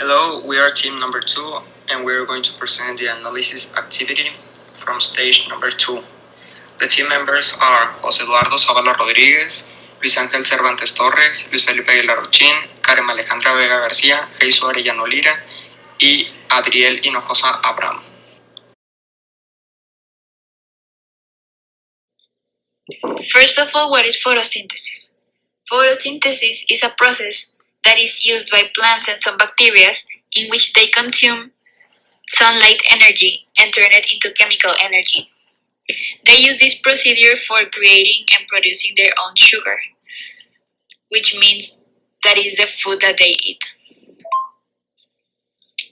Hello, we are team number 2 and we are going to present the analysis activity from stage number 2. The team members are José Eduardo Zavala Rodríguez, Luis Ángel Cervantes Torres, Luis Felipe Aguilar Ochín, Karen Alejandra Vega García, Jesús Arellano Lira y Adriel Hinojosa Abraham. First of all, what is photosynthesis? Photosynthesis is a process that is used by plants and some bacteria in which they consume sunlight energy and turn it into chemical energy. They use this procedure for creating and producing their own sugar, which means that is the food that they eat.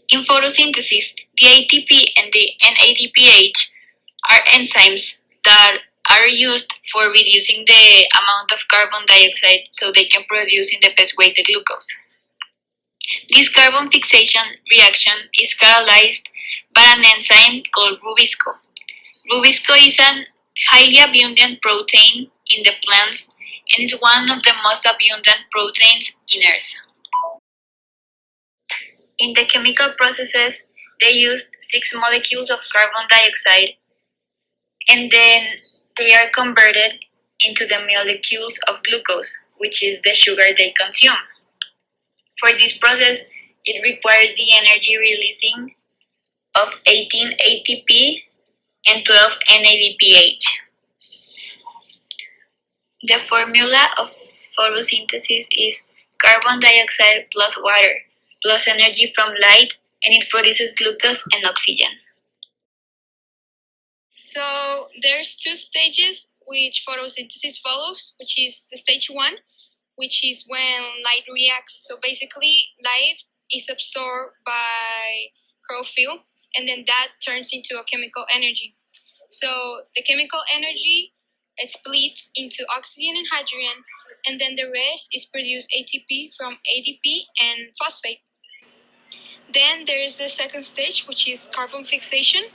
In photosynthesis, the ATP and the NADPH are enzymes that are used for reducing the amount of carbon dioxide so they can produce in the best way the glucose. This carbon fixation reaction is catalyzed by an enzyme called rubisco. Rubisco is a highly abundant protein in the plants and is one of the most abundant proteins in Earth. In the chemical processes, they use 6 molecules of carbon dioxide and then they are converted into the molecules of glucose, which is the sugar they consume. For this process, it requires the energy releasing of 18 ATP and 12 NADPH. The formula of photosynthesis is carbon dioxide plus water plus energy from light, and it produces glucose and oxygen. So there's 2 stages which photosynthesis follows, which is the stage 1, which is when light reacts. So basically, light is absorbed by chlorophyll, and then that turns into a chemical energy. So the chemical energy, it splits into oxygen and hydrogen, and then the rest is produced ATP from ADP and phosphate. Then there's the second stage, which is carbon fixation.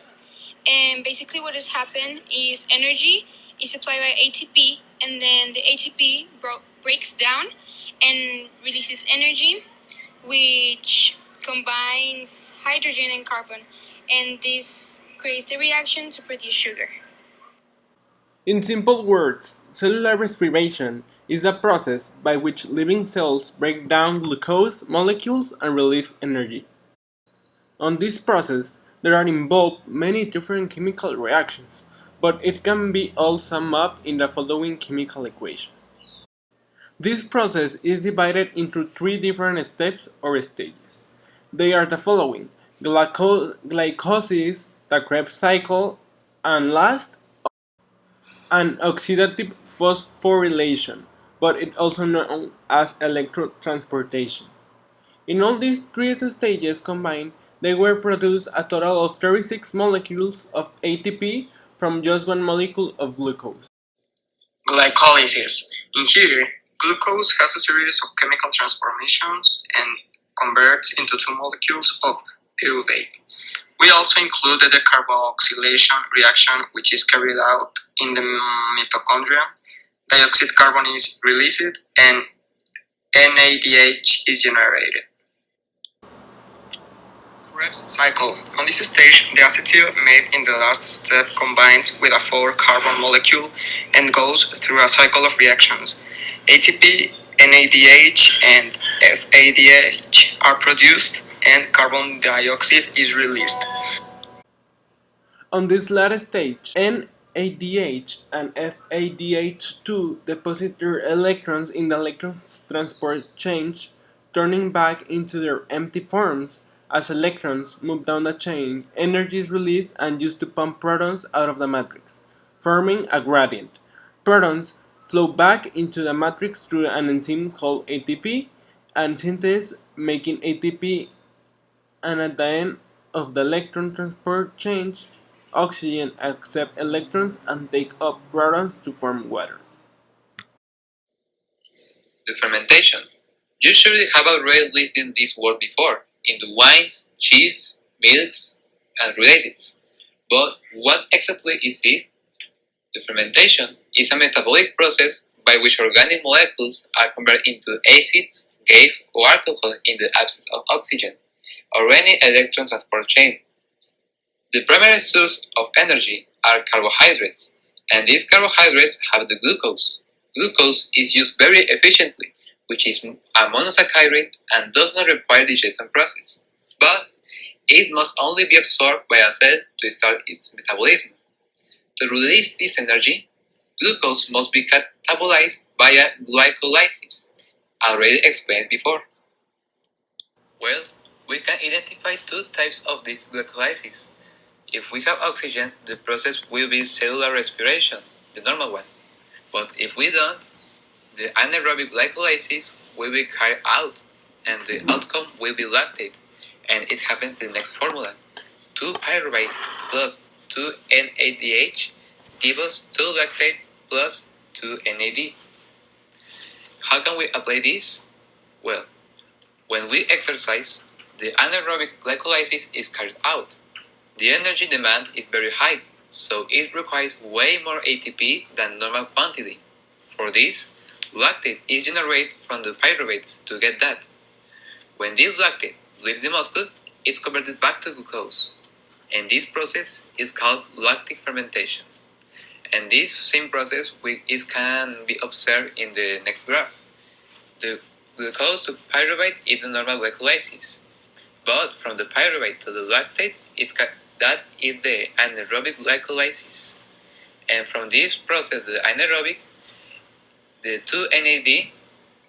And basically what has happened is energy is supplied by ATP, and then the ATP breaks down and releases energy, which combines hydrogen and carbon, and this creates the reaction to produce sugar. In simple words, cellular respiration is a process by which living cells break down glucose molecules and release energy. On this process, there are involved many different chemical reactions, but it can be all summed up in the following chemical equation. This process is divided into 3 different steps or stages. They are the following: glycolysis, the Krebs cycle, and last, an oxidative phosphorylation, but it also known as electrotransportation. In all these 3 stages combined, they were produced a total of 36 molecules of ATP from just 1 molecule of glucose. Glycolysis. In here, glucose has a series of chemical transformations and converts into 2 molecules of pyruvate. We also included the carboxylation reaction, which is carried out in the mitochondria. Dioxide carbon is released and NADH is generated. Krebs cycle. On this stage, the acetyl made in the last step combines with a 4-carbon molecule and goes through a cycle of reactions. ATP, NADH, and FADH are produced and carbon dioxide is released. On this latter stage, NADH and FADH2 deposit their electrons in the electron transport chain, turning back into their empty forms. As electrons move down the chain, energy is released and used to pump protons out of the matrix, forming a gradient. Protons flow back into the matrix through an enzyme called ATP and synthase, making ATP, and at the end of the electron transport chain, oxygen accepts electrons and takes up protons to form water. The fermentation. You surely have already listened this word before in the wines, cheese, milks, and related. But what exactly is it? The fermentation is a metabolic process by which organic molecules are converted into acids, gas, or alcohol in the absence of oxygen. or any electron transport chain. The primary source of energy are carbohydrates, and these carbohydrates have the glucose. Glucose is used very efficiently, which is a monosaccharide and does not require digestion process. But it must only be absorbed by a cell to start its metabolism. To release this energy, glucose must be catabolized via glycolysis, already explained before. Well, we can identify two types of this glycolysis. If we have oxygen, the process will be cellular respiration, the normal one. But if we don't, the anaerobic glycolysis will be carried out, and the outcome will be lactate, and it happens the next formula. 2-pyruvate plus 2-NADH give us 2-lactate plus 2-NAD. How can we apply this? Well, when we exercise, the anaerobic glycolysis is carried out. The energy demand is very high, so it requires way more ATP than normal quantity. For this, lactate is generated from the pyruvates to get that. When this lactate leaves the muscle, it's converted back to glucose, and this process is called lactic fermentation. And this same process can be observed in the next graph. The glucose to pyruvate is the normal glycolysis, but from the pyruvate to the lactate that is the anaerobic glycolysis. And from this process, the anaerobic, the 2-NAD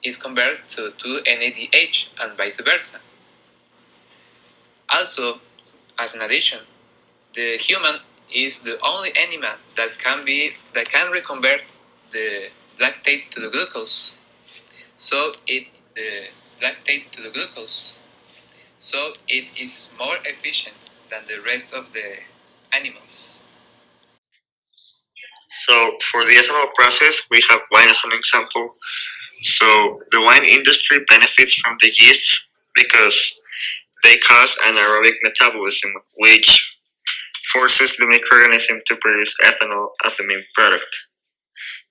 is converted to 2-NADH and vice versa. Also, as an addition, the human is the only animal that can reconvert the lactate to the glucose. So it is more efficient than the rest of the animals. So for the ethanol process, we have wine as an example. So the wine industry benefits from the yeasts because they cause anaerobic metabolism, which forces the microorganism to produce ethanol as the main product.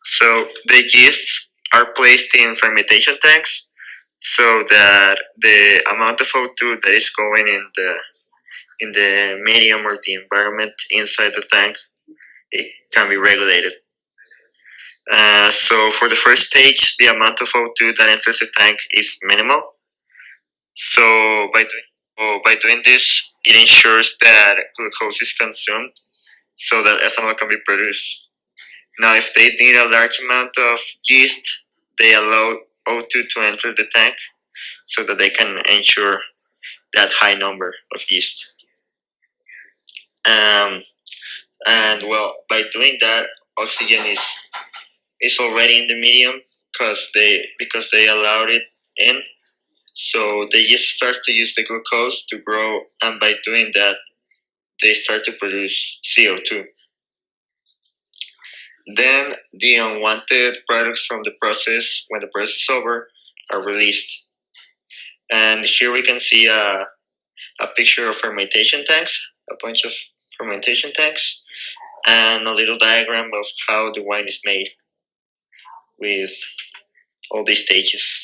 So the yeasts are placed in fermentation tanks so that the amount of O2 that is going in the medium or the environment inside the tank, it can be regulated. So for the first stage, the amount of O2 that enters the tank is minimal. So by doing this, it ensures that glucose is consumed so that ethanol can be produced. Now, if they need a large amount of yeast, they allow O2 to enter the tank so that they can ensure that high number of yeast. And well, by doing that, oxygen is already in the medium because they allowed it in. So the yeast starts to use the glucose to grow, and by doing that, they start to produce CO2. Then the unwanted products from the process, when the process is over, are released. And here we can see a picture of fermentation tanks, a bunch of fermentation tanks, and a little diagram of how the wine is made with all these stages.